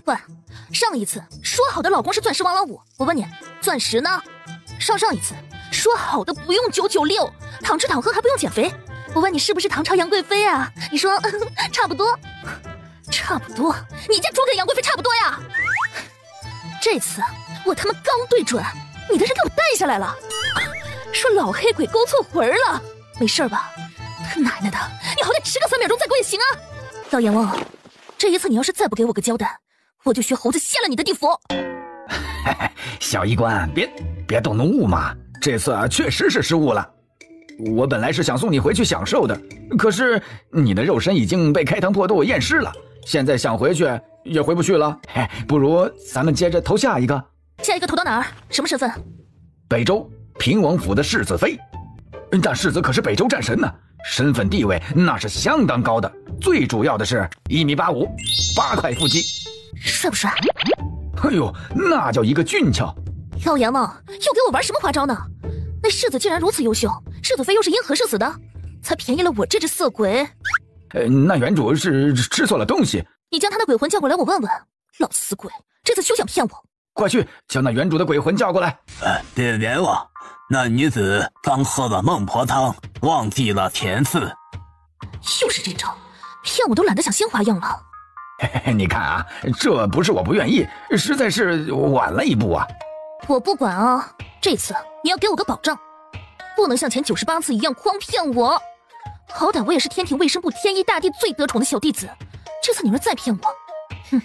喂，上一次说好的老公是钻石王老五，我问你，钻石呢？上一次说好的不用996，躺吃躺喝还不用减肥，我问你是不是唐朝杨贵妃啊？你说差不多，差不多，你家猪跟杨贵妃差不多呀？这次我他妈刚对准，你的人给我带下来了，说老黑鬼勾错魂了，没事吧？他奶奶的，你好歹迟个3秒钟再过也行啊！老阎王，这一次你要是再不给我个交代，我就学猴子掀了你的地府！小医官，别动怒嘛，这次确实是失误了。我本来是想送你回去享受的，可是你的肉身已经被开膛破肚验尸了，现在想回去也回不去了。不如咱们接着投下一个。下一个投到哪儿？什么身份？北周平王府的世子妃，但世子可是北周战神呢，身份地位那是相当高的。最主要的是1.85米，8块腹肌，帅不帅？哎呦，那叫一个俊俏！老阎王又给我玩什么花招呢？那世子既然如此优秀，世子妃又是因何社死的？才便宜了我这只色鬼？那原主是吃错了东西。你将他的鬼魂叫过来，我问问。老死鬼，这次休想骗我！快去将那原主的鬼魂叫过来。阎王，那女子刚喝了孟婆汤，忘记了填字。又是这招，骗我都懒得想新花样了。你看啊，这不是我不愿意，实在是晚了一步啊。我不管啊，这次你要给我个保障，不能像前98次一样诓骗我。好歹我也是天庭卫生部天一大帝最得宠的小弟子，这次你若再骗我，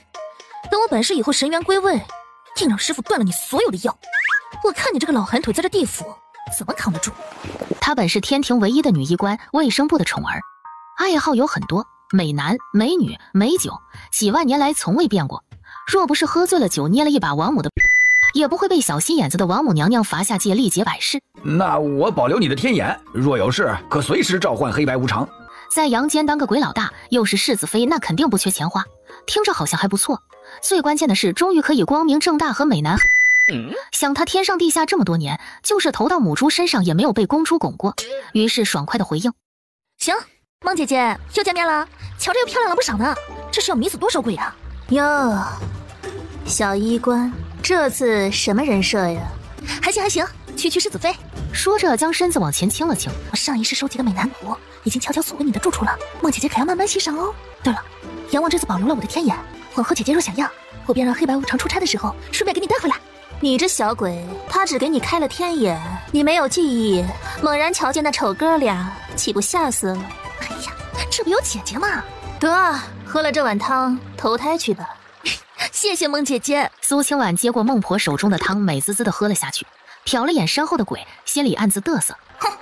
等我本事以后神元归位，定让师傅断了你所有的药。我看你这个老寒腿在这地府怎么扛得住。她本是天庭唯一的女医官，卫生部的宠儿，爱好有很多，美男美女美酒，几万年来从未变过。若不是喝醉了酒捏了一把王母的，也不会被小心眼子的王母娘娘罚下界力竭百世。那我保留你的天眼，若有事可随时召唤黑白无常。在阳间当个鬼老大，又是世子妃，那肯定不缺钱花，听着好像还不错。最关键的是，终于可以光明正大和美男。想他天上地下这么多年，就是投到母猪身上也没有被公猪拱过，于是爽快的回应：行，孟姐姐又见面了，瞧着又漂亮了不少呢，这是要迷死多少鬼呀？哟，小医官，这次什么人设呀？还行，区世子妃。说着将身子往前倾了倾。我上一世收集的美男图已经悄悄送回你的住处了，孟姐姐可要慢慢欣赏哦。对了，阎王这次保留了我的天眼，皇后姐姐若想要，我便让黑白无常出差的时候顺便给你带回来。你这小鬼，他只给你开了天眼，你没有记忆，猛然瞧见那丑哥俩，岂不吓死了？哎呀，这不有姐姐吗？得，喝了这碗汤，投胎去吧。谢谢孟姐姐。苏清婉接过孟婆手中的汤，美滋滋地喝了下去，瞟了眼身后的鬼，心里暗自嘚瑟。哼，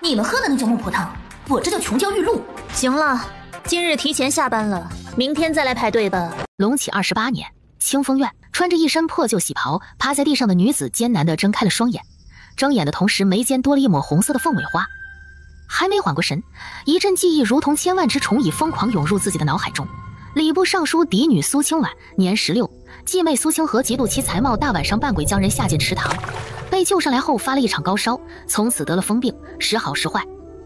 你们喝的那叫孟婆汤，我这叫琼浆玉露。行了，今日提前下班了，明天再来排队吧。隆起28年，清风院，穿着一身破旧喜袍，趴在地上的女子艰难地睁开了双眼，睁眼的同时，眉间多了一抹红色的凤尾花。还没缓过神，一阵记忆如同千万只虫蚁疯狂涌入自己的脑海中。礼部尚书嫡女苏清婉，年16，继妹苏清河嫉妒其才貌，大晚上扮鬼将人下进池塘，被救上来后发了一场高烧，从此得了疯病，时好时坏。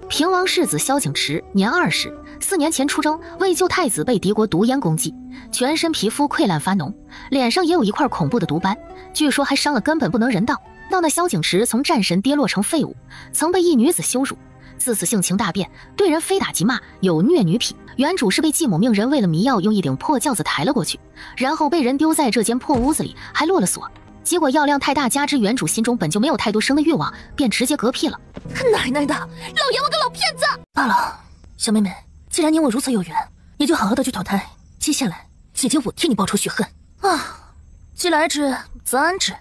平王世子萧景池，年20，4年前出征，为救太子被敌国毒烟攻击，全身皮肤溃烂发脓，脸上也有一块恐怖的毒斑，据说还伤了根本不能人道。闹那萧景池从战神跌落成废物，曾被一女子羞辱，自此性情大变，对人非打即骂，有虐女癖。原主是被继母命人为了迷药用一顶破轿子抬了过去，然后被人丢在这间破屋子里，还落了锁。结果药量太大，加之原主心中本就没有太多生的欲望，便直接嗝屁了。奶奶的，老阎王个老骗子！罢了，小妹妹，既然你我如此有缘，你就好好的去投胎。接下来，姐姐我替你报仇雪恨啊！既来之，则安之。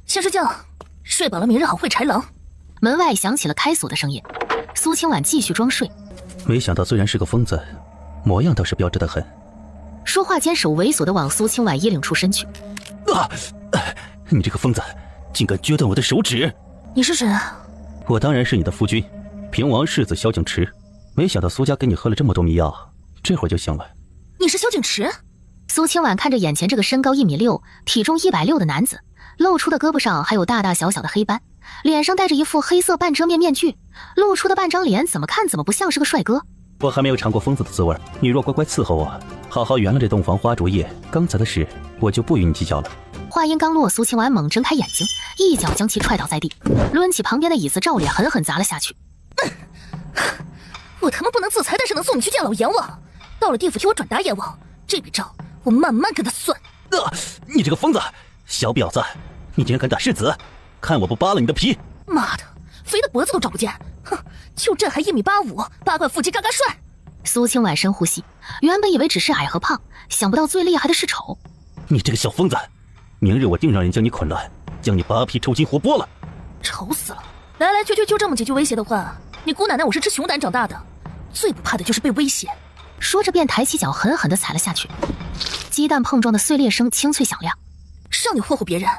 先睡觉，睡饱了明日好会豺狼。门外响起了开锁的声音，苏清婉继续装睡。没想到虽然是个疯子，模样倒是标致得很。说话间，手猥琐地往苏清婉衣领处伸去。你这个疯子，竟敢撅断我的手指！你是谁啊？我当然是你的夫君，平王世子萧景池。没想到苏家给你喝了这么多迷药，这会儿就醒了。你是萧景池？苏清婉看着眼前这个身高1.6米、体重160的男子，露出的胳膊上还有大大小小的黑斑，脸上戴着一副黑色半遮面面具，露出的半张脸怎么看怎么不像是个帅哥。我还没有尝过疯子的滋味，你若乖乖伺候我，好好圆了这洞房花烛夜，刚才的事我就不与你计较了。话音刚落，苏清婉猛睁开眼睛，一脚将其踹倒在地，抡起旁边的椅子照脸狠狠砸了下去。我他妈不能自裁，但是能送你去见老阎王。到了地府替我转达阎王，这笔账我慢慢跟他算。你这个疯子，小婊子，你竟然敢打世子，看我不扒了你的皮！妈的，肥的脖子都找不见，哼，就这还1.85米，八块腹肌嘎嘎帅。苏清婉深呼吸，原本以为只是矮和胖，想不到最厉害的是丑。你这个小疯子，明日我定让人将你捆乱，将你扒皮抽筋活剥了。愁死了！来来去去就这么几句威胁的话，你姑奶奶我是吃熊胆长大的，最不怕的就是被威胁。说着便抬起脚狠狠地踩了下去，鸡蛋碰撞的碎裂声清脆响亮。让你霍霍别人，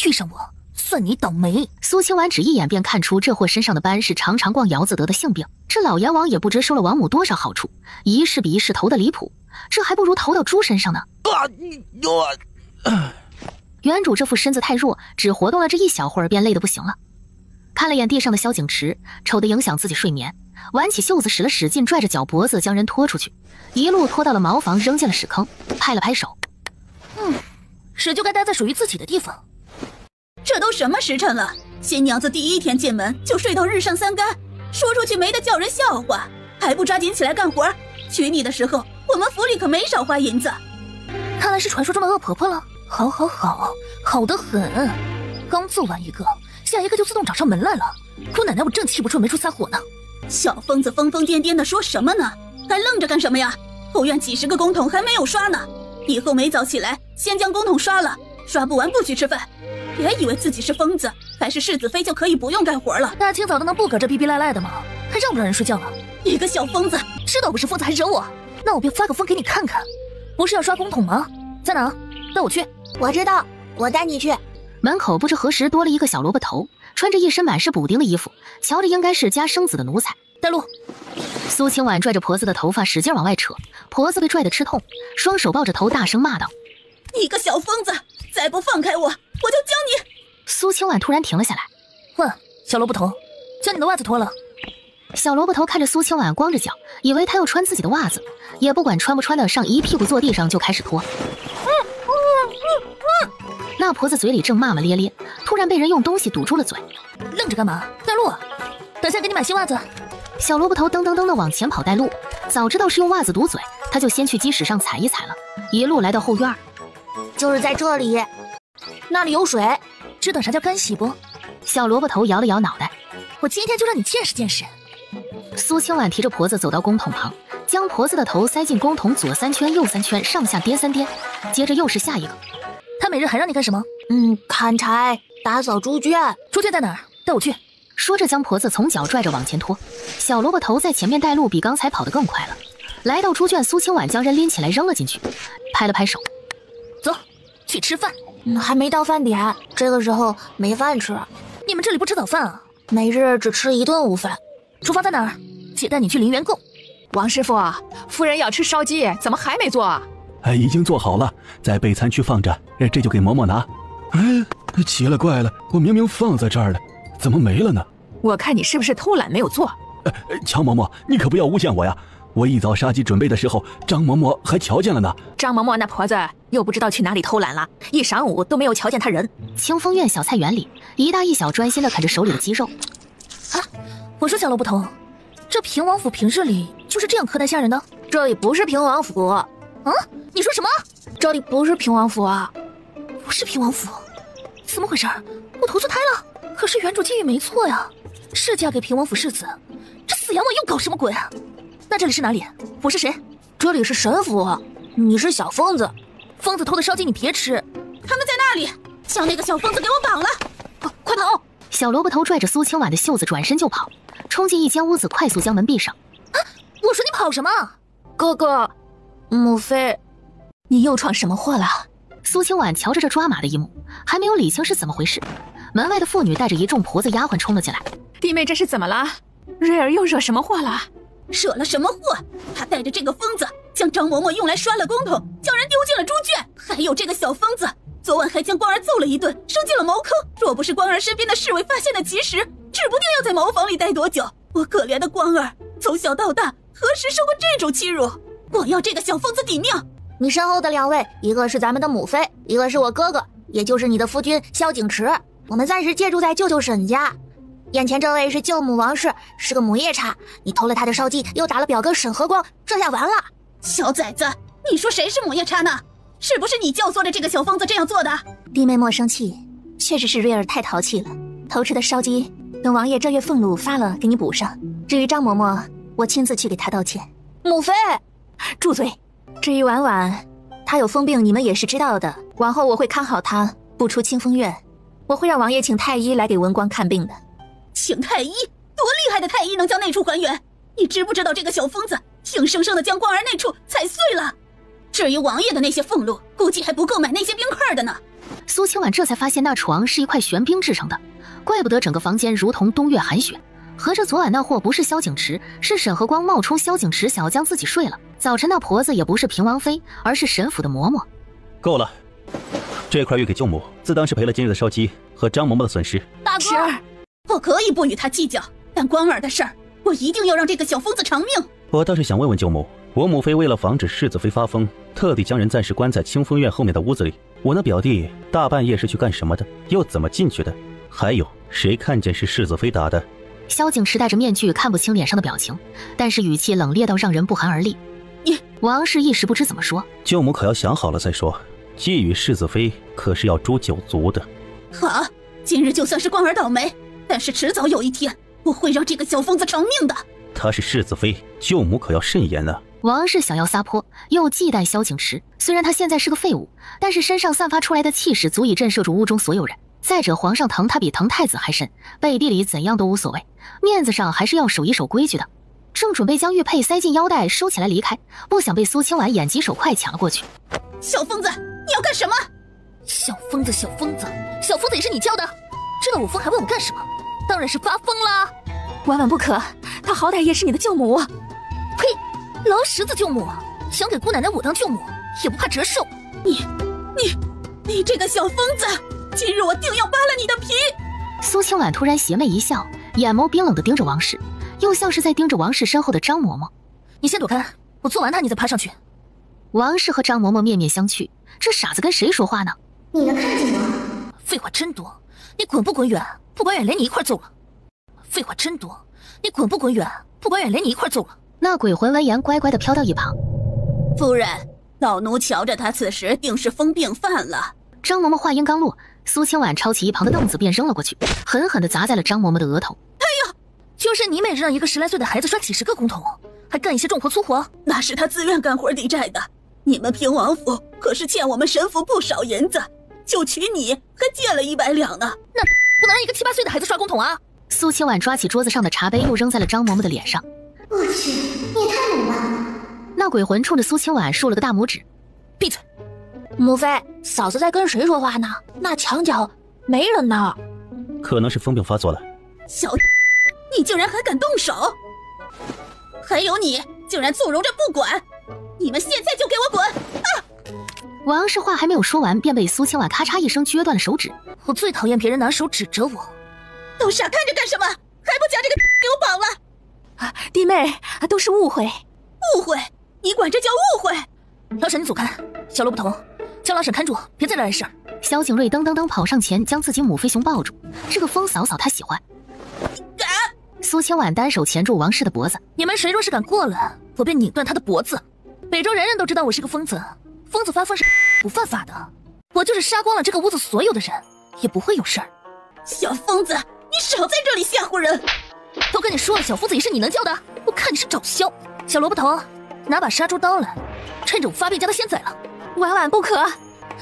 遇上我算你倒霉。苏清婉只一眼便看出这货身上的斑是常常逛窑子得的性病，这老阎王也不知收了王母多少好处，一世比一世投的离谱，这还不如投到猪身上呢。原主这副身子太弱，只活动了这一小会儿便累得不行了。看了眼地上的萧景池，丑得影响自己睡眠，挽起袖子使了使劲，拽着脚脖子将人拖出去，一路拖到了茅房，扔进了屎坑，拍了拍手。屎就该待在属于自己的地方。这都什么时辰了？新娘子第一天进门就睡到日上三竿，说出去没得叫人笑话，还不抓紧起来干活？娶你的时候，我们府里可没少花银子。看来是传说中的恶婆婆了。好，好得很。刚揍完一个，下一个就自动找上门来了。姑奶奶，我正气不顺没处撒火呢。小疯子疯疯癫癫的说什么呢？还愣着干什么呀？后院几10个公桶还没有刷呢，以后没早起来，先将公桶刷了，刷不完不许吃饭。别以为自己是疯子，还是世子妃就可以不用干活了。大清早的能不搁这逼逼赖赖的吗？还让不让人睡觉了？你个小疯子，知道我是疯子还惹我？那我便发个疯给你看看。不是要刷公桶吗？在哪？带我去。我知道，我带你去。门口不知何时多了一个小萝卜头，穿着一身满是补丁的衣服，瞧着应该是家生子的奴才。带路。苏清婉拽着婆子的头发使劲往外扯，婆子被拽得吃痛，双手抱着头大声骂道：你个小疯子，再不放开我就教你。苏清婉突然停了下来。喂，小萝卜头，将你的袜子脱了。小萝卜头看着苏清婉光着脚，以为她要穿自己的袜子，也不管穿不穿的上，一屁股坐地上就开始脱。那婆子嘴里正骂骂咧咧，突然被人用东西堵住了嘴。愣着干嘛？带路啊！等下给你买新袜子。小萝卜头噔噔噔的往前跑带路，早知道是用袜子堵嘴，他就先去鸡屎上踩一踩了，一路来到后院。就是在这里，那里有水。知道啥叫干洗不？小萝卜头摇了摇脑袋，我今天就让你见识见识。苏清婉提着婆子走到公桶旁，将婆子的头塞进公桶，左3圈右3圈，上下颠3颠，接着又是下一个。他每日还让你干什么？砍柴、打扫猪圈。猪圈在哪儿？带我去。说着将婆子从脚拽着往前拖，小萝卜头在前面带路，比刚才跑得更快了。来到猪圈，苏清婉将人拎起来扔了进去，拍了拍手：走，去吃饭。还没到饭点，这个时候没饭吃。你们这里不吃早饭啊？每日只吃1顿午饭。厨房在哪儿？姐带你去陵园购。王师傅，夫人要吃烧鸡，怎么还没做啊？已经做好了，在备餐区放着，这就给嬷嬷拿。奇了怪了，我明明放在这儿了，怎么没了呢？我看你是不是偷懒没有做？乔嬷嬷，你可不要诬陷我呀！我一早杀鸡准备的时候，张嬷嬷还瞧见了呢。张嬷嬷那婆子又不知道去哪里偷懒了，一晌午都没有瞧见她人。清风院小菜园里，一大一小专心地啃着手里的鸡肉。我说小萝卜头，这平王府平日里就是这样苛待下人的？这里不是平王府。你说什么？这里不是平王府啊！不是平王府？怎么回事？我投错胎了？可是原主记忆没错呀，是嫁给平王府世子。这死阎王又搞什么鬼啊？那这里是哪里？我是谁？这里是神府。你是小疯子。疯子偷的烧鸡你别吃。他们在那里，将那个小疯子给我绑了！快跑！小萝卜头拽着苏清婉的袖子转身就跑，冲进一间屋子，快速将门闭上。我说你跑什么？哥哥，母妃，你又闯什么祸了？苏清婉瞧着这抓马的一幕，还没有理清是怎么回事。门外的妇女带着一众婆子丫鬟冲了进来。弟妹这是怎么了？瑞儿又惹什么祸了？惹了什么祸？他带着这个疯子将张嬷嬷用来刷了公桶，将人丢进了猪圈。还有这个小疯子，昨晚还将光儿揍了一顿，扔进了茅坑。若不是光儿身边的侍卫发现的及时，指不定要在茅房里待多久。我可怜的光儿，从小到大何时受过这种欺辱？我要这个小疯子抵命！你身后的2位，一个是咱们的母妃，一个是我哥哥，也就是你的夫君萧景池。我们暂时借住在舅舅沈家。眼前这位是舅母王氏，是个母夜叉。你偷了她的烧鸡，又打了表哥沈和光，这下完了。小崽子，你说谁是母夜叉呢？是不是你教唆着这个小疯子这样做的？弟妹莫生气，确实是瑞儿太淘气了。偷吃的烧鸡，等王爷这月俸禄发了，给你补上。至于张嬷嬷，我亲自去给她道歉。母妃，住嘴！至于婉婉，她有疯病，你们也是知道的。往后我会看好她，不出清风院。我会让王爷请太医来给文光看病的。请太医？多厉害的太医能将内处还原？你知不知道这个小疯子硬生生的将光儿内处踩碎了？至于王爷的那些俸禄，估计还不够买那些冰块的呢。苏清婉这才发现那床是一块玄冰制成的，怪不得整个房间如同冬月寒雪。合着昨晚那货不是萧景池，是沈和光冒充萧景池想要将自己睡了。早晨那婆子也不是平王妃，而是沈府的嬷嬷。够了，这块玉给舅母，自当是赔了今日的烧鸡和张嬷嬷的损失。大哥，我可以不与他计较，但光儿的事儿，我一定要让这个小疯子偿命。我倒是想问问舅母，我母妃为了防止世子妃发疯，特地将人暂时关在清风院后面的屋子里。我那表弟大半夜是去干什么的？又怎么进去的？还有谁看见是世子妃打的？萧景池戴着面具，看不清脸上的表情，但是语气冷冽到让人不寒而栗。王氏一时不知怎么说。舅母可要想好了再说，觊觎世子妃可是要诛九族的。好，今日就算是光儿倒霉，但是迟早有一天，我会让这个小疯子偿命的。她是世子妃，舅母可要慎言啊。王氏想要撒泼，又忌惮萧景池。虽然他现在是个废物，但是身上散发出来的气势足以震慑住屋中所有人。再者，皇上疼他比疼太子还甚，背地里怎样都无所谓，面子上还是要守一守规矩的。正准备将玉佩塞进腰带收起来离开，不想被苏清婉眼疾手快抢了过去。小疯子，你要干什么？小疯子，小疯子，小疯子也是你教的？知道我疯还问我干什么？当然是发疯啦！婉婉不可，她好歹也是你的舅母。呸！老十子舅母，想给姑奶奶我当舅母，也不怕折寿。你这个小疯子，今日我定要扒了你的皮！苏清婉突然邪魅一笑，眼眸冰冷地盯着王氏，又像是在盯着王氏身后的张嬷嬷。你先躲开，我做完他你再爬上去。王氏和张嬷嬷面面相觑，这傻子跟谁说话呢？你能看见我？废话真多，你滚不滚远？不管远连你一块揍了。废话真多，你滚不滚远？不管远连你一块揍了。那鬼魂闻言乖乖地飘到一旁。夫人，老奴瞧着他此时定是疯病犯了。张嬷嬷话音刚落，苏清婉抄起一旁的凳子便扔了过去，狠狠地砸在了张嬷嬷的额头。哎呀，就是你每日让一个10来岁的孩子刷几10个公桶，还干一些重活粗活，那是他自愿干活抵债的。你们平王府可是欠我们神府不少银子，就娶你还借了100两呢。那不能让一个7、8岁的孩子刷公桶啊！苏清婉抓起桌子上的茶杯，又扔在了张嬷嬷的脸上。我去，你也太猛了！那鬼魂冲着苏清婉竖了个大拇指。闭嘴！母妃，嫂子在跟谁说话呢？那墙角没人呢。可能是疯病发作了。小，你竟然还敢动手！还有你，竟然纵容着不管！你们现在就给我滚！啊！王氏话还没有说完，便被苏清婉咔嚓一声撅断了手指。我最讨厌别人拿手指着我。都傻看着干什么？还不将这个给我绑了！啊，弟妹，都是误会。误会？你管这叫误会？老沈，你走开！小罗不同，将老沈看住，别再来事儿。萧景睿噔噔噔跑上前，将自己母妃熊抱住。这个疯嫂嫂她喜欢。你敢！苏清婉单手钳住王氏的脖子。你们谁若是敢过来，我便拧断他的脖子。北州人人都知道我是个疯子，疯子发疯是不犯法的。我就是杀光了这个屋子所有的人，也不会有事儿。小疯子，你少在这里吓唬人！都跟你说了，小疯子也是你能教的，我看你是找削。小萝卜头，拿把杀猪刀来，趁着我发病将他先宰了。婉婉不可，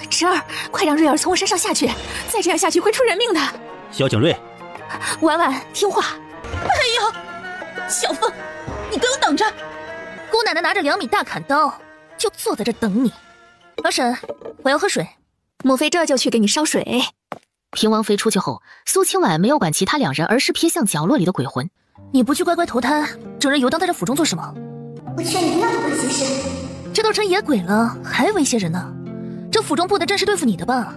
侄儿，快让瑞儿从我身上下去，再这样下去会出人命的。萧景睿，婉婉听话。哎呦，小凤，你给我等着！姑奶奶拿着2米大砍刀，就坐在这等你。老沈，我要喝水。母妃这就去给你烧水。平王妃出去后，苏清婉没有管其他2人，而是瞥向角落里的鬼魂。你不去乖乖投胎，整日游荡在这府中做什么？我劝你不要多管闲事。这都成野鬼了，还威胁人呢？这府中布的正是对付你的吧？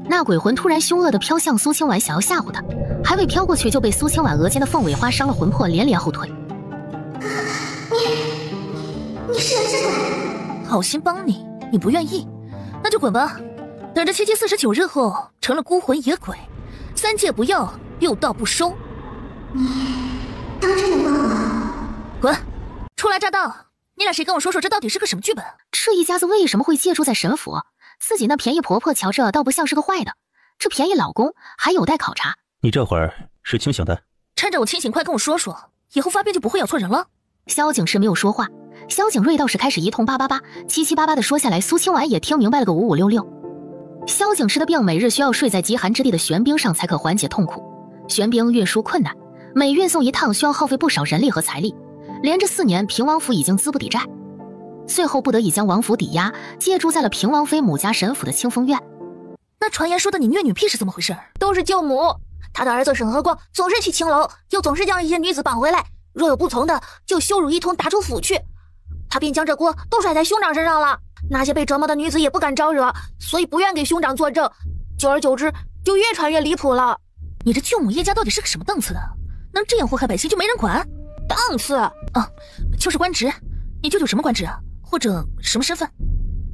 那鬼魂突然凶恶地飘向苏清婉，想要吓唬她，还未飘过去就被苏清婉额间的凤尾花伤了魂魄，连连后退。你好心帮你，你不愿意，那就滚吧。等着7749日后成了孤魂野鬼，3界不要，6道不收。当真能帮我？滚！初来乍到，你俩谁跟我说说这到底是个什么剧本？这一家子为什么会借住在神府？自己那便宜婆婆瞧着倒不像是个坏的，这便宜老公还有待考察。你这会儿是清醒的？趁着我清醒，快跟我说说，以后发病就不会咬错人了。萧景池没有说话，萧景睿倒是开始一通888、778的说下来，苏清婉也听明白了个5566。萧景池的病每日需要睡在极寒之地的玄冰上才可缓解痛苦，玄冰运输困难，每运送一趟需要耗费不少人力和财力，连着4年平王府已经资不抵债，最后不得已将王府抵押，借住在了平王妃母家神府的清风院。那传言说的你虐女癖是怎么回事？都是舅母，他的儿子沈和光总是去青楼，又总是将一些女子绑回来，若有不从的就羞辱一通打出府去，他便将这锅都甩在兄长身上了。那些被折磨的女子也不敢招惹，所以不愿给兄长作证，久而久之就越传越离谱了。你这舅母叶家到底是个什么档次的？能这样祸害百姓就没人管？档次啊，就是官职。你舅舅什么官职啊？或者什么身份？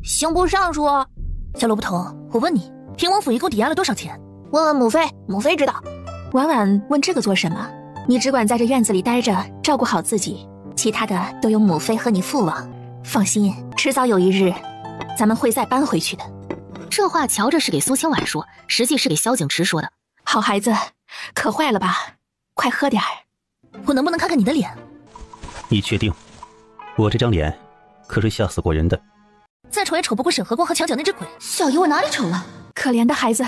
刑部尚书。小萝卜头，我问你，平王府一共抵押了多少钱？问问母妃，母妃知道。婉婉问这个做什么？你只管在这院子里待着，照顾好自己，其他的都由母妃和你父王。放心，迟早有一日，咱们会再搬回去的。这话瞧着是给苏清婉说，实际是给萧景池说的。好孩子，渴坏了吧？快喝点儿。我能不能看看你的脸？你确定？我这张脸可是吓死过人的。再丑也丑不过沈和光和墙角那只鬼。小姨我哪里丑了？可怜的孩子，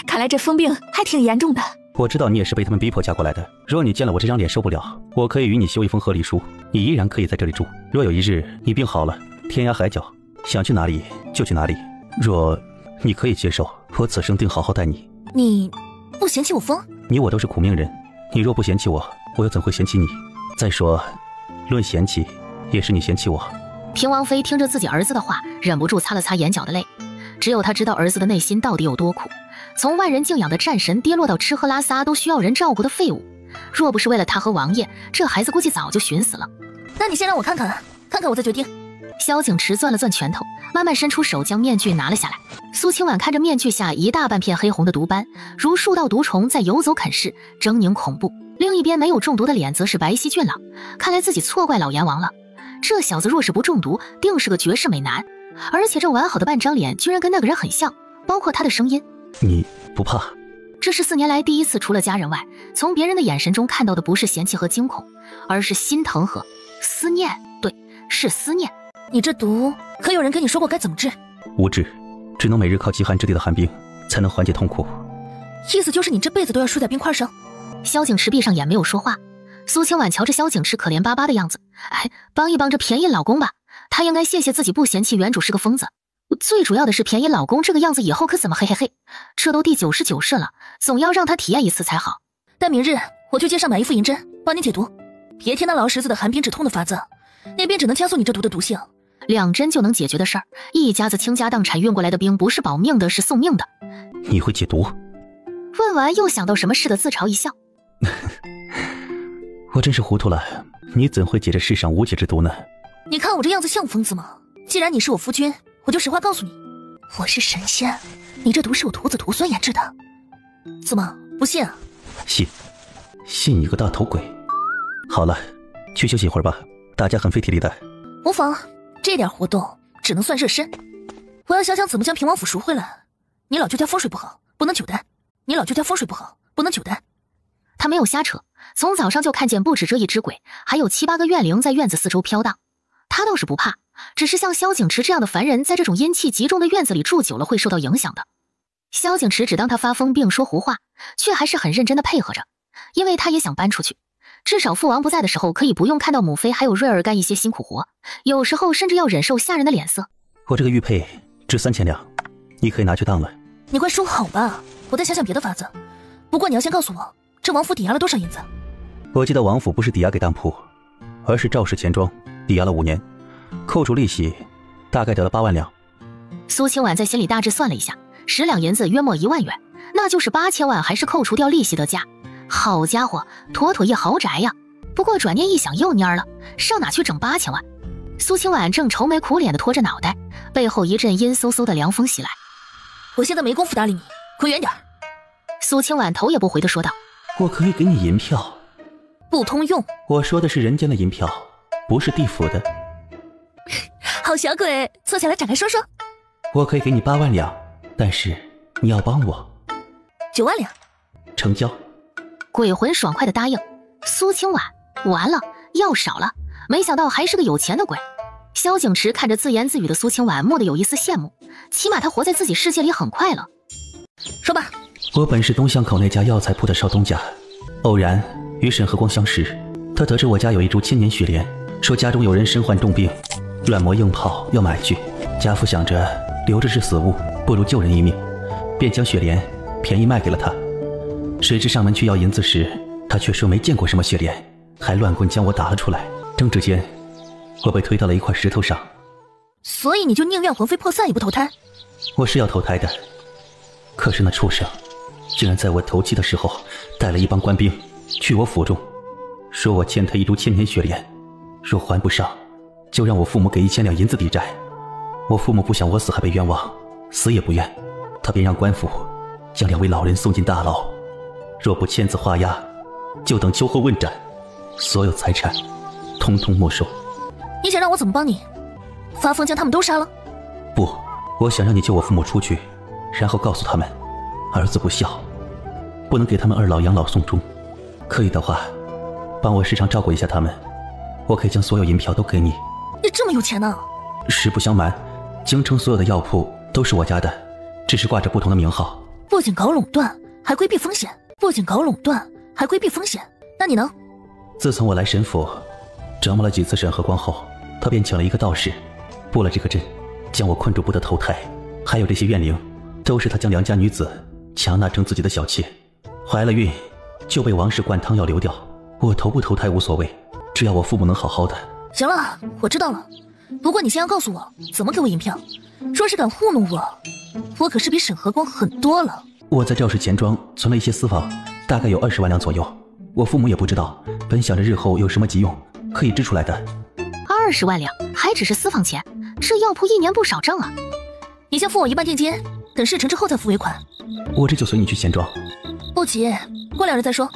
看来这疯病还挺严重的。我知道你也是被他们逼迫嫁过来的。若你见了我这张脸受不了，我可以与你修一封和离书，你依然可以在这里住。若有一日你病好了，天涯海角，想去哪里就去哪里。若你可以接受，我此生定好好待你。你不嫌弃我疯？你我都是苦命人，你若不嫌弃我，我又怎会嫌弃你？再说，论嫌弃，也是你嫌弃我。平王妃听着自己儿子的话，忍不住擦了擦眼角的泪。只有他知道儿子的内心到底有多苦，从万人敬仰的战神跌落到吃喝拉撒都需要人照顾的废物。若不是为了他和王爷，这孩子估计早就寻死了。那你先让我看看我再决定。萧景池攥了攥拳头，慢慢伸出手将面具拿了下来。苏清婉看着面具下一大半片黑红的毒斑，如数道毒虫在游走啃噬，狰狞恐怖。另一边没有中毒的脸则是白皙俊朗，看来自己错怪老阎王了。这小子若是不中毒，定是个绝世美男，而且这完好的半张脸居然跟那个人很像，包括他的声音。你不怕？这是4年来第一次除了家人外，从别人的眼神中看到的不是嫌弃和惊恐，而是心疼和思念。对，是思念。你这毒可有人跟你说过该怎么治？无治，只能每日靠极寒之地的寒冰才能缓解痛苦。意思就是你这辈子都要睡在冰块上？萧景池闭上眼没有说话。苏清婉瞧着萧景池可怜巴巴的样子，帮一帮这便宜老公吧，她应该谢谢自己不嫌弃原主是个疯子。最主要的是便宜老公这个样子以后可怎么嘿嘿嘿，这都第99世了，总要让他体验一次才好。待明日我去街上买一副银针帮你解毒，别贴那劳什子的寒冰止痛的法子，那边只能加速你这毒的毒性。2针就能解决的事儿，一家子倾家荡产运过来的冰不是保命的是送命的。你会解毒？问完又想到什么似的自嘲一笑。我真是糊涂了，你怎会解这世上无解之毒呢？你看我这样子像疯子吗？既然你是我夫君，我就实话告诉你，我是神仙，你这毒是我徒子徒孙研制的。怎么不信啊？信你个大头鬼！好了，去休息一会儿吧，大家很费体力的。无妨，这点活动只能算热身。我要想想怎么将平王府赎回来。你老舅家风水不好，不能久待。他没有瞎扯，从早上就看见不止这一只鬼，还有7、8个怨灵在院子四周飘荡。他倒是不怕，只是像萧景池这样的凡人，在这种阴气集中的院子里住久了会受到影响的。萧景池只当他发疯并说胡话，却还是很认真的配合着，因为他也想搬出去，至少父王不在的时候可以不用看到母妃还有瑞儿干一些辛苦活，有时候甚至要忍受下人的脸色。我这个玉佩值3000两，你可以拿去当了。你快收好吧，我再想想别的法子。不过你要先告诉我，这王府抵押了多少银子？我记得王府不是抵押给当铺，而是赵氏钱庄抵押了5年，扣除利息，大概得了8万两。苏清婉在心里大致算了一下，10两银子约莫1万元，那就是8000万，还是扣除掉利息的价。好家伙，妥妥一豪宅呀！不过转念一想又蔫了，上哪去整8000万？苏清婉正愁眉苦脸的拖着脑袋，背后一阵阴飕飕的凉风袭来。我现在没工夫搭理你，滚远点。苏清婉头也不回地说道。我可以给你银票。不通用。我说的是人间的银票，不是地府的。好小鬼，坐下来展开说说。我可以给你8万两，但是你要帮我。9万两。成交。鬼魂爽快的答应。苏清婉，完了，要少了，没想到还是个有钱的鬼。萧景池看着自言自语的苏清婉，蓦地有一丝羡慕，起码他活在自己世界里很快乐。说吧。我本是东巷口那家药材铺的少东家，偶然与沈和光相识，他得知我家有一株千年雪莲，说家中有人身患重病，软磨硬泡要买去，家父想着留着是死物，不如救人一命，便将雪莲便宜卖给了他。谁知上门去要银子时，他却说没见过什么雪莲，还乱棍将我打了出来。争执间，我被推到了一块石头上。所以你就宁愿魂飞魄散也不投胎？我是要投胎的，可是那畜生竟然在我头七的时候带了一帮官兵去我府中，说我欠他一株千年雪莲，若还不上，就让我父母给1000两银子抵债。我父母不想我死还被冤枉，死也不愿，他便让官府将2位老人送进大牢，若不签字画押，就等秋后问斩，所有财产通通没收。你想让我怎么帮你？发疯将他们都杀了？不，我想让你救我父母出去，然后告诉他们儿子不孝，不能给他们2老养老送终。可以的话，帮我时常照顾一下他们，我可以将所有银票都给你。你这么有钱呢？实不相瞒，京城所有的药铺都是我家的，只是挂着不同的名号。不仅搞垄断，还规避风险。那你呢？自从我来沈府折磨了几次沈和光后，他便请了一个道士布了这个阵，将我困住不得投胎。还有这些怨灵，都是他将良家女子强纳成自己的小妾，怀了孕就被王氏灌汤药流掉。我投不投胎无所谓，只要我父母能好好的。行了，我知道了。不过你先要告诉我怎么给我银票，若是敢糊弄我，我可是比沈和光狠多了。我在赵氏钱庄存了一些私房，大概有20万两左右，我父母也不知道，本想着日后有什么急用可以支出来的。20万两还只是私房钱，这药铺1年不少挣啊。你先付我1半定金，等事成之后再付尾款。我这就随你去钱庄。不急，过2日再说。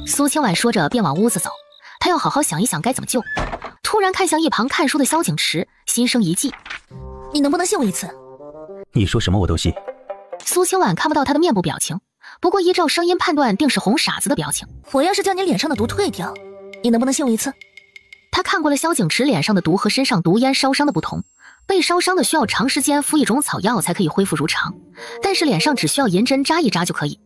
苏清婉说着便往屋子走，她要好好想一想该怎么救。突然看向一旁看书的萧景池，心生一计。你能不能信我一次？你说什么我都信。苏清婉看不到他的面部表情，不过依照声音判断定是红傻子的表情。我要是将你脸上的毒退掉，你能不能信我一次？他看过了萧景池脸上的毒和身上毒烟烧伤的不同，被烧伤的需要长时间服一种草药才可以恢复如常，但是脸上只需要银针扎一扎就可以。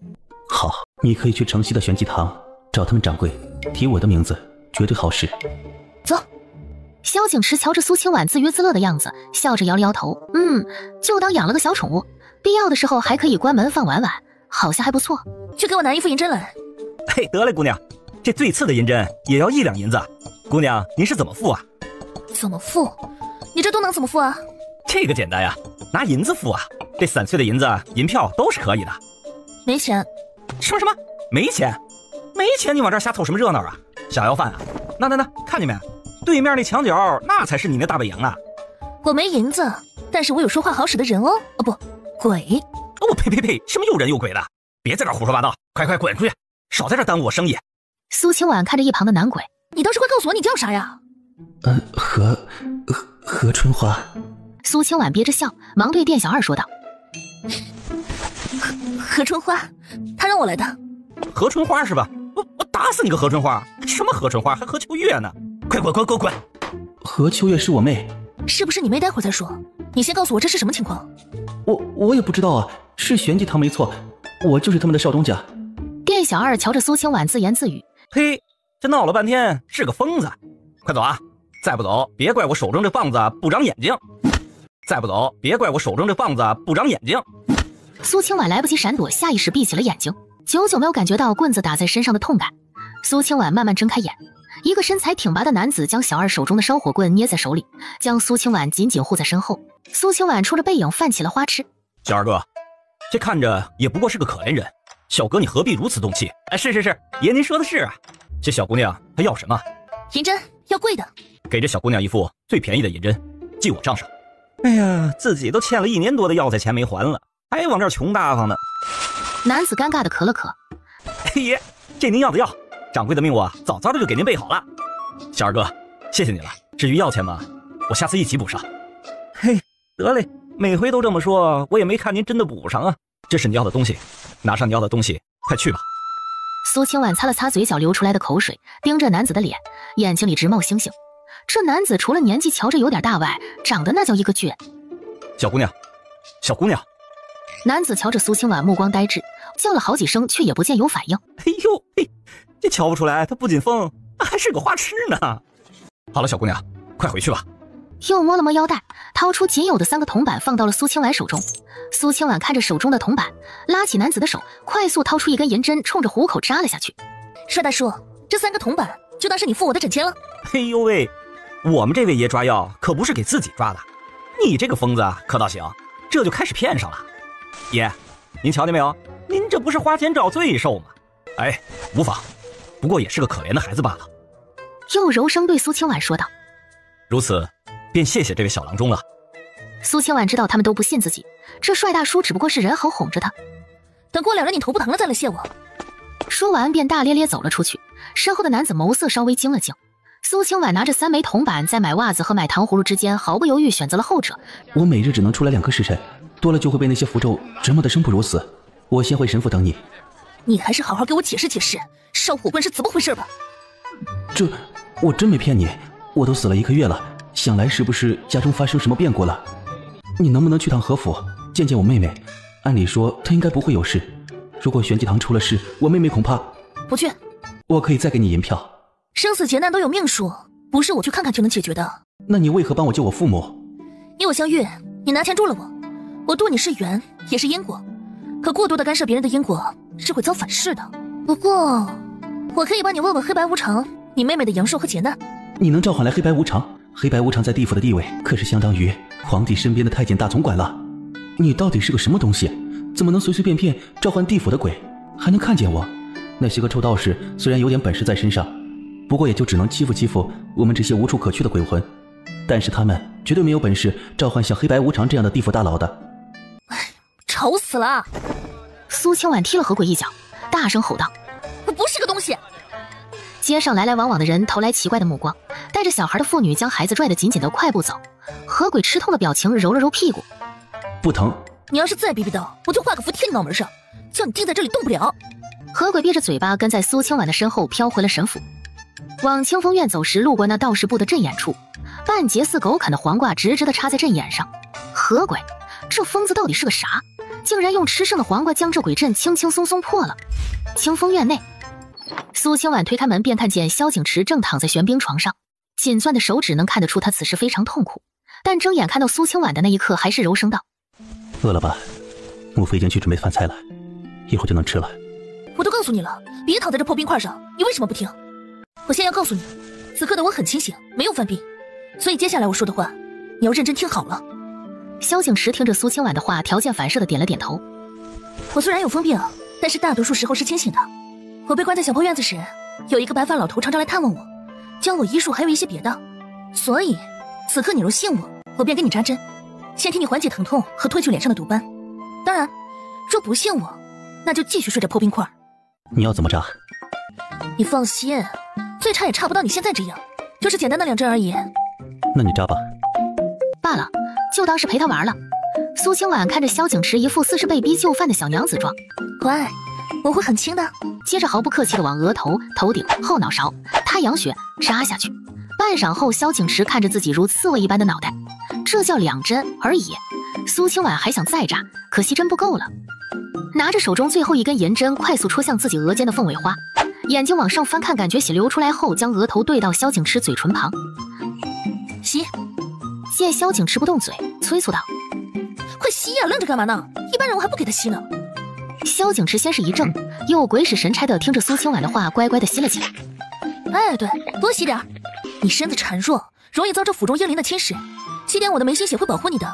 好，你可以去城西的玄机堂找他们掌柜，提我的名字，绝对好事。走。萧景池瞧着苏清婉自娱自乐的样子，笑着摇了摇头，就当养了个小宠物，必要的时候还可以关门放玩玩，好像还不错。去给我拿1副银针来。嘿，得嘞，姑娘，这最次的银针也要1两银子。姑娘，您是怎么付啊？怎么付？你这都能怎么付啊？这个简单呀，拿银子付啊，这散碎的银子、银票都是可以的。没钱。什么？没钱？没钱你往这儿瞎凑什么热闹啊？小要饭啊？那，看见没？对面那墙角那才是你那大本营啊。我没银子，但是我有说话好使的人哦。哦不，鬼。哦呸，什么又人又鬼的？别在这儿胡说八道，快滚出去，少在这儿耽误我生意。苏清婉看着一旁的男鬼，你倒是快告诉我你叫啥呀？何春花。苏清婉憋着笑，忙对店小二说道：何春花，他让我来的。何春花是吧？我打死你个何春花！什么何春花，还何秋月呢？快滚！何秋月是我妹。是不是你妹？待会儿再说。你先告诉我这是什么情况？我也不知道啊，是玄机堂没错，我就是他们的少东家。店小二瞧着苏清婉自言自语：嘿，这闹了半天是个疯子，快走啊！再不走，别怪我手中这棒子不长眼睛。苏清婉来不及闪躲，下意识闭起了眼睛，久没有感觉到棍子打在身上的痛感。苏清婉慢慢睁开眼，一个身材挺拔的男子将小二手中的烧火棍捏在手里，将苏清婉紧紧护在身后。苏清婉出了背影，泛起了花痴。小二哥，这看着也不过是个可怜人，小哥你何必如此动气？是，爷您说的是啊。这小姑娘她要什么？银针，要贵的。给这小姑娘一副最便宜的银针，记我账上。哎呀，自己都欠了1年多的药材钱没还了，还往这儿穷大方呢。男子尴尬的咳了咳。爷，这您要的药，掌柜的命我早早的就给您备好了。小二哥，谢谢你了。至于药钱嘛，我下次一起补上。嘿，得嘞，每回都这么说，我也没看您真的补上啊。这是你要的东西，拿上你要的东西，快去吧。苏清婉擦了擦嘴角流出来的口水，盯着男子的脸，眼睛里直冒星星。这男子除了年纪瞧着有点大外，长得那叫一个倔。小姑娘，小姑娘。男子瞧着苏清婉，目光呆滞，叫了好几声，却也不见有反应。哎呦，嘿，这瞧不出来，他不仅疯，还是个花痴呢。好了，小姑娘，快回去吧。又摸了摸腰带，掏出仅有的3个铜板，放到了苏清婉手中。苏清婉看着手中的铜板，拉起男子的手，快速掏出一根银针，冲着虎口扎了下去。帅大叔，这3个铜板就当是你付我的诊钱了。哎呦喂，我们这位爷抓药可不是给自己抓的，你这个疯子可倒行，这就开始骗上了。爷，您瞧见没有？您这不是花钱找罪受吗？哎，无妨，不过也是个可怜的孩子罢了。又柔声对苏清婉说道。如此，便谢谢这位小郎中了。苏清婉知道他们都不信自己，这帅大叔只不过是人好哄着他。等过2日你头不疼了再来谢我。说完便大咧咧走了出去，身后的男子眸色稍微惊了惊。苏清婉拿着3枚铜板，在买袜子和买糖葫芦之间毫不犹豫选择了后者。我每日只能出来2颗时辰，多了就会被那些符咒折磨得生不如死。我先回神府等你。你还是好好给我解释解释，烧火棍是怎么回事吧？这，我真没骗你，我都死了1个月了，想来是不是家中发生什么变故了？你能不能去趟和府见见我妹妹？按理说她应该不会有事，如果玄机堂出了事，我妹妹恐怕……不去。我可以再给你银票。生死劫难都有命数，不是我去看看就能解决的。那你为何帮我救我父母？你我相遇，你拿钱助了我，我渡你是缘，也是因果。可过度的干涉别人的因果是会遭反噬的。不过，我可以帮你问问黑白无常，你妹妹的阳寿和劫难。你能召唤来黑白无常？黑白无常在地府的地位可是相当于皇帝身边的太监大总管了。你到底是个什么东西？怎么能随随便便召唤地府的鬼，还能看见我？那些个臭道士虽然有点本事在身上，不过也就只能欺负欺负我们这些无处可去的鬼魂，但是他们绝对没有本事召唤像黑白无常这样的地府大佬的。吵死了！苏清婉踢了何鬼一脚，大声吼道：“我不是个东西！”街上来来往往的人投来奇怪的目光，带着小孩的妇女将孩子拽得紧紧的，快步走。何鬼吃痛的表情，揉了揉屁股：“不疼。你要是再逼逼叨，我就画个符贴你脑门上，叫你钉在这里动不了。”何鬼憋着嘴巴，跟在苏清婉的身后飘回了神府。往清风院走时，路过那道士部的阵眼处，半截似狗啃的黄瓜直直的插在阵眼上。何鬼，这疯子到底是个啥？竟然用吃剩的黄瓜将这鬼阵轻轻松松破了。清风院内，苏清婉推开门，便看见萧景池正躺在玄冰床上，紧攥的手指能看得出他此时非常痛苦，但睁眼看到苏清婉的那一刻，还是柔声道：“饿了吧？母妃已经去准备饭菜了，一会儿就能吃了。”我都告诉你了，别躺在这破冰块上，你为什么不听？我先要告诉你，此刻的我很清醒，没有犯病，所以接下来我说的话，你要认真听好了。萧景池听着苏清婉的话，条件反射的点了点头。我虽然有疯病，但是大多数时候是清醒的。我被关在小破院子时，有一个白发老头常常来探望我，教我医术，还有一些别的。所以，此刻你若信我，我便给你扎针，先替你缓解疼痛和褪去脸上的毒斑。当然，若不信我，那就继续睡这破冰块。你要怎么扎？你放心，最差也差不到你现在这样，就是简单的2针而已。那你扎吧。罢了，就当是陪他玩了。苏清婉看着萧景池一副似是被逼就范的小娘子状，乖，我会很轻的。接着毫不客气的往额头、头顶、后脑勺、太阳穴扎下去。半晌后，萧景池看着自己如刺猬一般的脑袋，这叫2针而已。苏清婉还想再扎，可惜针不够了。拿着手中最后一根银针，快速戳向自己额间的凤尾花，眼睛往上翻看，感觉血流出来后，将额头对到萧景池嘴唇旁，吸。见萧景池不动嘴，催促道：“快吸呀，愣着干嘛呢？一般人我还不给他吸呢。”萧景池先是一怔，又鬼使神差的听着苏清婉的话，乖乖的吸了起来。哎，对，多吸点。你身子孱弱，容易遭这府中阴灵的侵蚀，吸点我的眉心血会保护你的。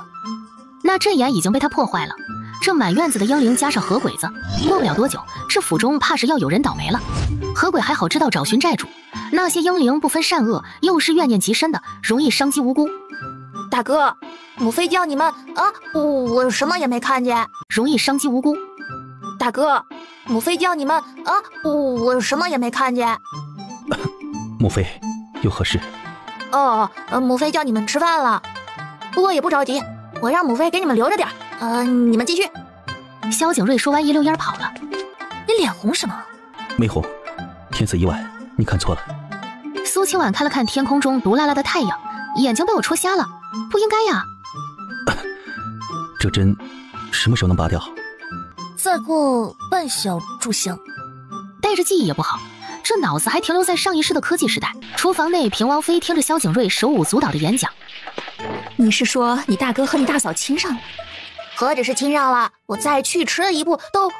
那阵眼已经被他破坏了，这满院子的婴灵加上河鬼子，过不了多久，这府中怕是要有人倒霉了。河鬼还好知道找寻债主，那些英灵不分善恶，又是怨念极深的，容易伤及无辜。大哥，母妃叫你们啊，我什么也没看见。容易伤及无辜。大哥，母妃叫你们啊，我什么也没看见。母妃，有何事？母妃叫你们吃饭了，不过也不着急，我让母妃给你们留着点你们继续。萧景睿说完一溜烟跑了。你脸红什么？没红，天色已晚，你看错了。苏清婉看了看天空中毒辣辣的太阳，眼睛被我戳瞎了，不应该呀。这针什么时候能拔掉？再过半小炷香。带着记忆也不好，这脑子还停留在上一世的科技时代。厨房内，平王妃听着萧景睿手舞足蹈的演讲。你是说你大哥和你大嫂亲上了？何止是亲上了，我再去迟了一步都……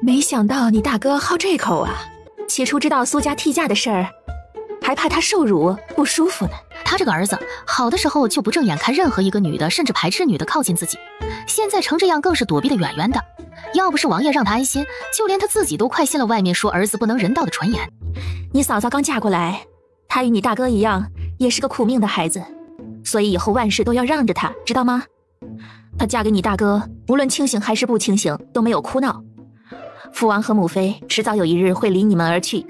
没想到你大哥好这口啊！起初知道苏家替嫁的事儿，还怕他受辱不舒服呢。他这个儿子好的时候就不正眼看任何一个女的，甚至排斥女的靠近自己，现在成这样更是躲避得远远的。要不是王爷让他安心，就连他自己都快信了外面说儿子不能人道的传言。你嫂嫂刚嫁过来，她与你大哥一样，也是个苦命的孩子，所以以后万事都要让着她，知道吗？她嫁给你大哥，无论清醒还是不清醒，都没有哭闹。父王和母妃迟早有一日会离你们而去，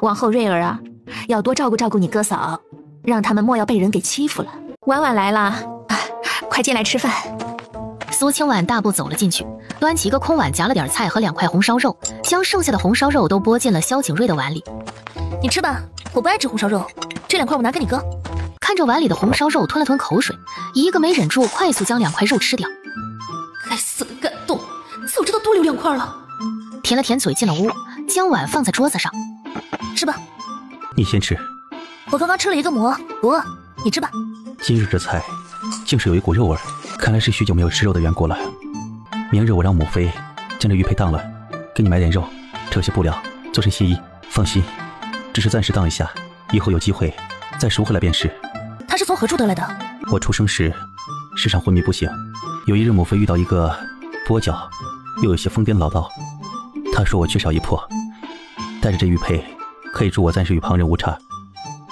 往后瑞儿啊，要多照顾照顾你哥嫂，让他们莫要被人给欺负了。婉婉来了，快进来吃饭。苏清婉大步走了进去，端起一个空碗，夹了点菜和2块红烧肉，将剩下的红烧肉都拨进了萧景睿的碗里。你吃吧，我不爱吃红烧肉，这2块我拿给你哥。看着碗里的红烧肉，吞了吞口水，一个没忍住，快速将2块肉吃掉。该死的感动，早知道多留2块了。舔了舔嘴，进了屋，将碗放在桌子上。吃吧。你先吃。我刚刚吃了一个馍，不饿，你吃吧。今日这菜竟是有一股肉味，看来是许久没有吃肉的缘故了。明日我让母妃将这玉佩当了，给你买点肉，这些布料做成新衣。放心，只是暂时当一下，以后有机会再赎回来便是。他是从何处得来的？我出生时时常昏迷不醒，有一日母妃遇到一个跛脚又有些疯癫的老道，他说我缺少一魄，带着这玉佩可以助我暂时与旁人无差，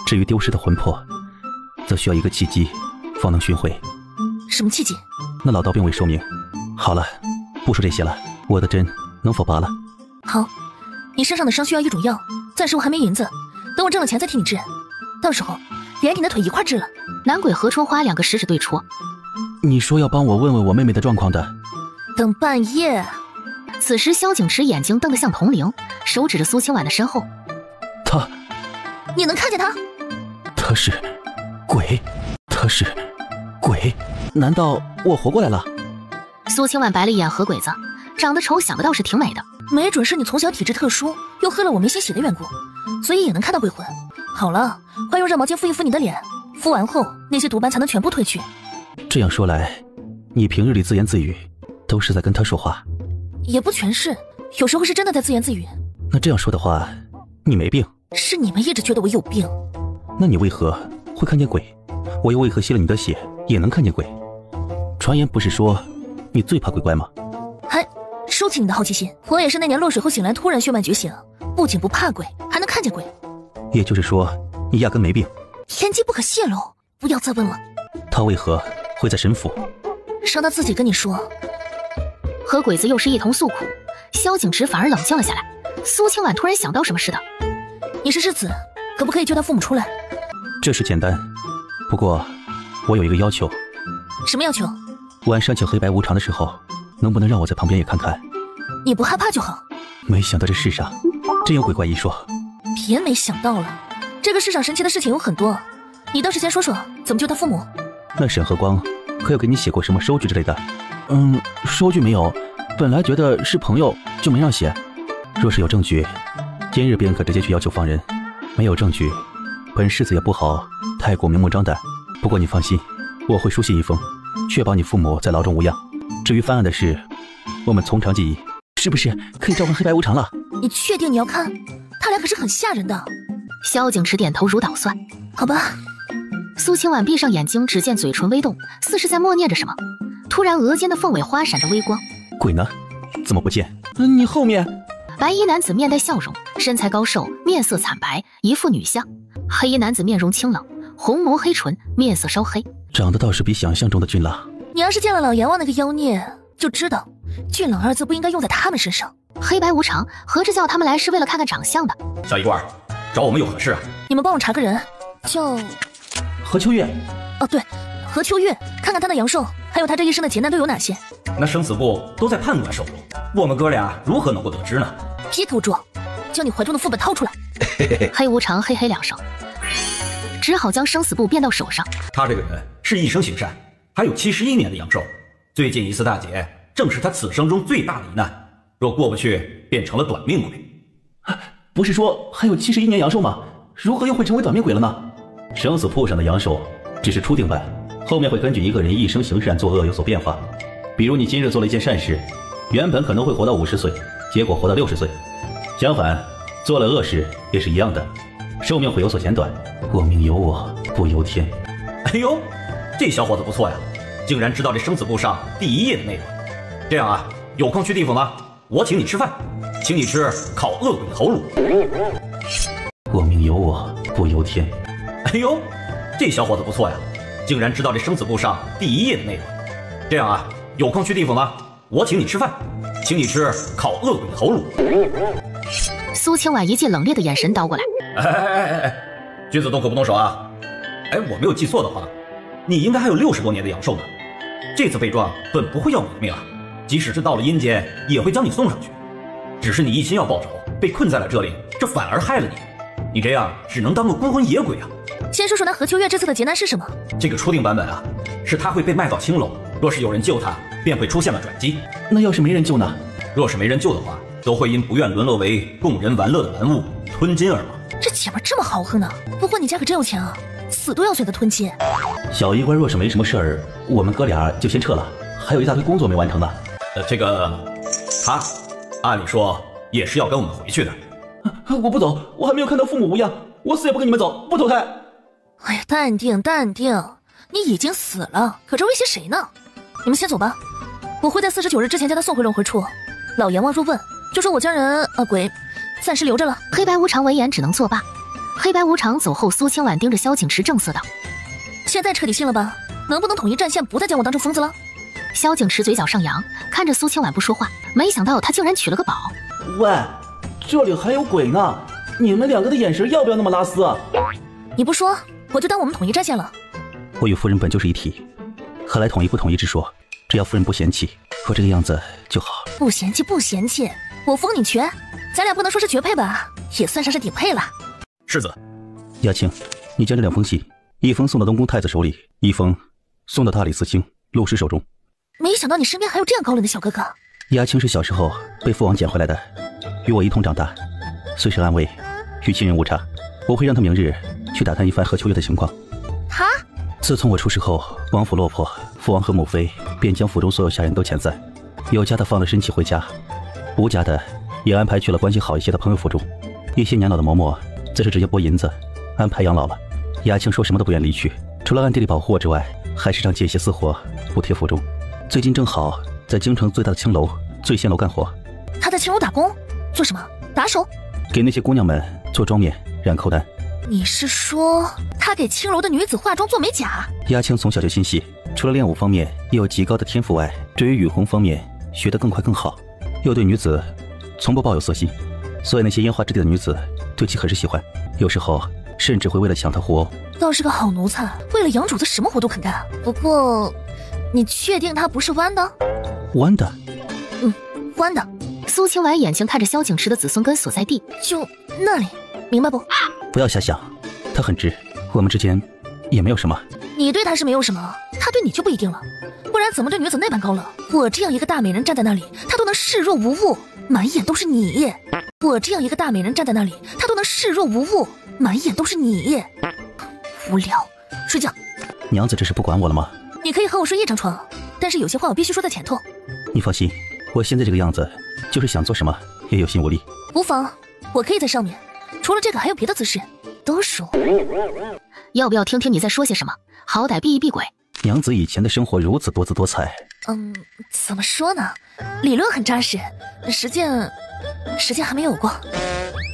至于丢失的魂魄，则需要一个契机方能寻回。什么契机？那老道并未说明。好了，不说这些了，我的针能否拔了？好，你身上的伤需要一种药，暂时我还没银子，等我挣了钱再替你治，到时候连你的腿一块治了。男鬼何春花2个食指对戳。你说要帮我问问我妹妹的状况的，等半夜。此时萧景池眼睛瞪得像铜铃，手指着苏清婉的身后。你能看见他？他是鬼，他是鬼，难道我活过来了？苏清婉白了一眼何鬼子，长得丑，想的倒是挺美的。没准是你从小体质特殊，又喝了我没洗血的缘故，所以也能看到鬼魂。好了，快用热毛巾敷一敷你的脸，敷完后那些毒斑才能全部褪去。这样说来，你平日里自言自语，都是在跟他说话？也不全是，有时候是真的在自言自语。那这样说的话，你没病？是你们一直觉得我有病。那你为何会看见鬼？我又为何吸了你的血也能看见鬼？传言不是说你最怕鬼怪吗？还收起你的好奇心，我也是那年落水后醒来突然血脉觉醒，不仅不怕鬼，还能看见鬼。也就是说，你压根没病？天机不可泄露，不要再问了。他为何会在神府？让他自己跟你说。何鬼子又是一通诉苦，萧景池反而冷静了下来。苏清婉突然想到什么似的。你是世子，可不可以救他父母出来？这事简单，不过我有一个要求。什么要求？晚上请黑白无常的时候，能不能让我在旁边也看看？你不害怕就好。没想到这世上真有鬼怪一说。别没想到了，这个世上神奇的事情有很多，你倒是先说说怎么救他父母。那沈和光可有给你写过什么收据之类的？收据没有，本来觉得是朋友就没让写。若是有证据，今日便可直接去要求放人。没有证据，本世子也不好太过明目张胆。不过你放心，我会书信一封，确保你父母在牢中无恙。至于翻案的事，我们从长计议，是不是可以召唤黑白无常了？你确定你要看？他俩可是很吓人的。萧景池点头如捣蒜。好吧。苏清婉闭上眼睛，只见嘴唇微动，似是在默念着什么。突然额间的凤尾花闪着微光。鬼呢？怎么不见？你后面。白衣男子面带笑容，身材高瘦，面色惨白，一副女相。黑衣男子面容清冷，红眸黑唇，面色稍黑，长得倒是比想象中的俊朗。你要是见了老阎王那个妖孽，就知道俊冷二字不应该用在他们身上。黑白无常合着叫他们来是为了看看长相的。小医官，找我们有何事啊？你们帮我查个人，叫何秋月。哦对，何秋月，看看他的阳寿，还有他这一生的劫难都有哪些。那生死簿都在判官手中，我们哥俩如何能够得知呢？别给我装，将你怀中的副本掏出来。黑无常嘿嘿两声，只好将生死簿变到手上。他这个人是一生行善，还有71年的阳寿。最近一次大劫，正是他此生中最大的一难。若过不去，变成了短命鬼。不是说还有71年阳寿吗？如何又会成为短命鬼了呢？生死簿上的阳寿只是初定版，后面会根据一个人一生行善作恶有所变化。比如你今日做了一件善事，原本可能会活到50岁，结果活到60岁。相反，做了恶事也是一样的，寿命会有所减短。我命由我不由天。哎呦，这小伙子不错呀，竟然知道这生死簿上第1页的内容。这样啊，有空去地府吗？我请你吃饭，请你吃烤恶鬼的头颅。我命由我不由天。哎呦，这小伙子不错呀，竟然知道这生死簿上第1页的内容。这样啊，有空去地府吗？我请你吃饭，请你吃烤恶鬼的头颅。苏清婉一记冷冽的眼神倒过来。哎，君子动口不动手啊！哎，我没有记错的话，你应该还有60多年的阳寿呢。这次被撞本不会要你的命啊，即使是到了阴间，也会将你送上去。只是你一心要报仇，被困在了这里，这反而害了你。你这样只能当个孤魂野鬼啊！先说说那何秋月这次的劫难是什么？这个初定版本啊，是他会被卖到青楼，若是有人救他，便会出现了转机。那要是没人救呢？若是没人救的话，都会因不愿沦落为供人玩乐的玩物，吞金而亡。这姐们这么豪横呢？不过你家可真有钱啊，死都要选择吞金。小医官若是没什么事儿，我们哥俩就先撤了，还有一大堆工作没完成呢。这个，他，按理说也是要跟我们回去的。我不走，我还没有看到父母无恙，我死也不跟你们走，不投胎。哎呀，淡定淡定，你已经死了，可这威胁谁呢？你们先走吧，我会在49日之前将他送回轮回处。老阎王若问，就说我将人鬼暂时留着了。黑白无常闻言只能作罢。黑白无常走后，苏清婉盯着萧景池正色道：现在彻底信了吧？能不能统一战线，不再将我当成疯子了？萧景池嘴角上扬，看着苏清婉不说话，没想到他竟然取了个宝。喂，这里还有鬼呢，你们两个的眼神要不要那么拉丝啊？你不说，我就当我们统一战线了。我与夫人本就是一体，何来统一不统一之说？只要夫人不嫌弃，我这个样子就好。不嫌弃不嫌弃，我封你绝，咱俩不能说是绝配吧，也算上是顶配了。世子，亚青，你将这2封信，一封送到东宫太子手里，一封送到大理寺卿陆师手中。没想到你身边还有这样高冷的小哥哥。亚青是小时候被父王捡回来的，与我一同长大，虽是安危，与亲人无差。我会让他明日去打探一番何秋月的情况。他自从我出事后，王府落魄，父王和母妃便将府中所有下人都遣散，有家的放了身契回家，无家的也安排去了关系好一些的朋友府中。一些年老的嬷嬷则是直接拨银子安排养老了。亚青说什么都不愿离去，除了暗地里保护我之外，还时常借一些私活补贴府中。最近正好在京城最大的青楼醉仙楼干活。他在青楼打工，做什么？打手？给那些姑娘们做妆面染扣单。你是说他给青楼的女子化妆做美甲？亚青从小就心细，除了练武方面也有极高的天赋外，对于语红方面学得更快更好，又对女子从不抱有色心，所以那些烟花之地的女子对其很是喜欢，有时候甚至会为了抢她互殴。倒是个好奴才，为了养主子什么活都肯干。不过你确定他不是弯的？弯的？弯的。苏清婉眼睛看着萧景池的子孙根所在地，就那里，明白不？不要瞎想，他很直，我们之间也没有什么。你对他是没有什么，他对你就不一定了，不然怎么对女子那般高冷？我这样一个大美人站在那里，他都能视若无物，满眼都是你。我这样一个大美人站在那里，他都能视若无物，满眼都是你。无聊，睡觉。娘子这是不管我了吗？你可以和我睡一张床，但是有些话我必须说在前头。你放心，我现在这个样子，就是想做什么也有心无力。无妨，我可以在上面，除了这个还有别的姿势，都是我。要不要听听你在说些什么？好歹避一避鬼。娘子以前的生活如此多姿多彩。怎么说呢？理论很扎实，实践还没有过。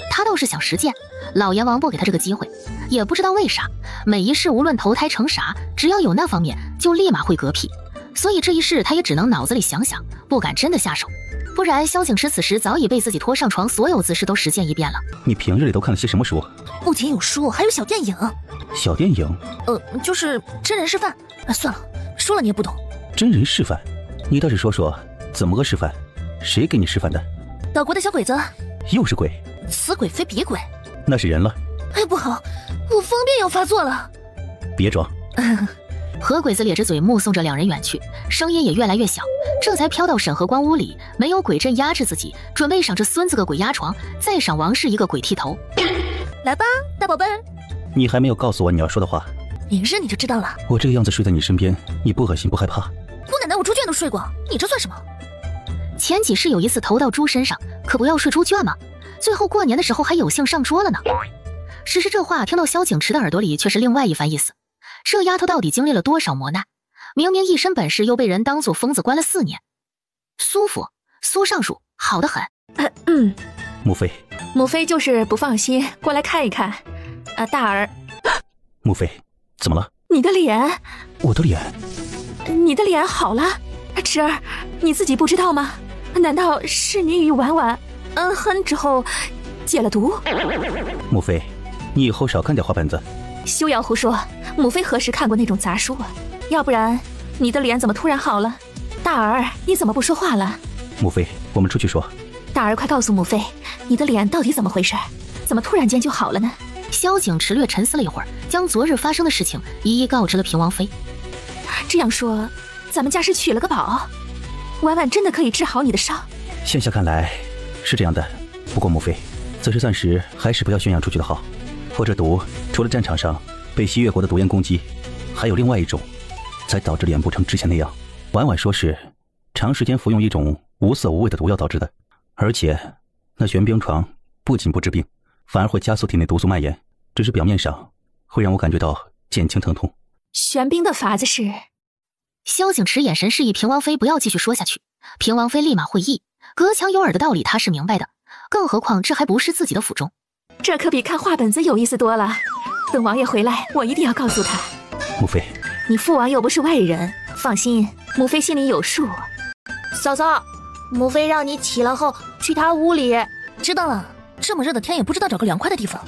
他就是想实践，老阎王不给他这个机会。也不知道为啥，每一世无论投胎成啥，只要有那方面，就立马会嗝屁。所以这一世他也只能脑子里想想，不敢真的下手。不然萧景池此时早已被自己拖上床，所有姿势都实践一遍了。你平日里都看了些什么书？不仅有书，还有小电影。小电影？就是真人示范。算了，说了你也不懂。真人示范？你倒是说说，怎么个示范？谁给你示范的？岛国的小鬼子。又是鬼？此鬼非彼鬼。那是人了。哎，不好，我疯癫要发作了。别装。何鬼子咧着嘴目送着两人远去，声音也越来越小。这才飘到审核官屋里，没有鬼阵压制自己，准备赏这孙子个鬼压床，再赏王氏一个鬼剃头。来吧，大宝贝儿。你还没有告诉我你要说的话。明日你就知道了。我这个样子睡在你身边，你不恶心不害怕？姑奶奶，我猪圈都睡过，你这算什么？前几世有一次投到猪身上，可不要睡猪圈吗？最后过年的时候还有幸上桌了呢。实这话听到萧景池的耳朵里却是另外一番意思。这丫头到底经历了多少磨难？明明一身本事，又被人当作疯子关了4年。苏府，苏尚书，好得很。母妃，母妃就是不放心，过来看一看。大儿。母妃，怎么了？你的脸。我的脸？你的脸好了。池儿，你自己不知道吗？难道是你与婉婉哼之后解了毒？母妃，你以后少看点花本子。休要胡说，母妃何时看过那种杂书啊？要不然你的脸怎么突然好了？大儿，你怎么不说话了？母妃，我们出去说。大儿，快告诉母妃，你的脸到底怎么回事？怎么突然间就好了呢？萧景池略沉思了一会儿，将昨日发生的事情一一告知了平王妃。这样说，咱们家是娶了个宝，婉婉真的可以治好你的伤？现下看来是这样的，不过母妃，此事暂时还是不要宣扬出去的好。或者毒除了战场上被西越国的毒焰攻击，还有另外一种，才导致脸部成之前那样。婉婉说是长时间服用一种无色无味的毒药导致的，而且那玄冰床不仅不治病，反而会加速体内毒素蔓延，只是表面上会让我感觉到减轻疼痛。玄冰的法子是？萧景池眼神示意平王妃不要继续说下去，平王妃立马会意，隔墙有耳的道理她是明白的，更何况这还不是自己的府中。这可比看画本子有意思多了。等王爷回来，我一定要告诉他。母妃，你父王又不是外人，放心，母妃心里有数。嫂嫂，母妃让你起了后去她屋里。知道了，这么热的天也不知道找个凉快的地方。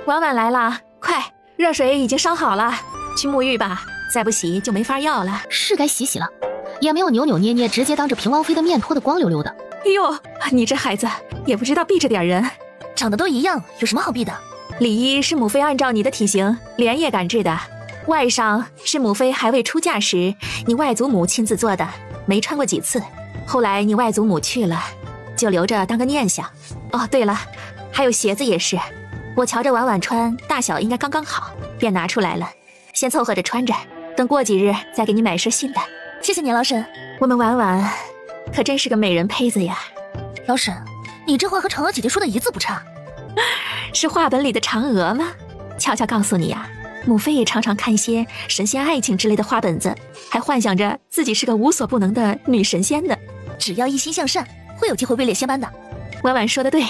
婉婉来了，快，热水已经烧好了，去沐浴吧，再不洗就没法要了。是该洗了，也没有扭扭捏捏，直接当着平王妃的面脱得光溜溜的。哟，你这孩子也不知道避着点人。长得都一样，有什么好避的？里衣是母妃按照你的体型连夜赶制的，外裳是母妃还未出嫁时你外祖母亲自做的，没穿过几次，后来你外祖母去了，就留着当个念想。哦，对了，还有鞋子也是，我瞧着婉婉穿大小应该刚刚好，便拿出来了，先凑合着穿着，等过几日再给你买身新的。谢谢你，老沈。我们婉婉可真是个美人胚子呀。老沈，你这话和嫦娥姐姐说的一字不差。是画本里的嫦娥吗？悄悄告诉你呀，母妃也常常看一些神仙爱情之类的画本子，还幻想着自己是个无所不能的女神仙呢。只要一心向善，会有机会位列仙班的。婉婉说的对，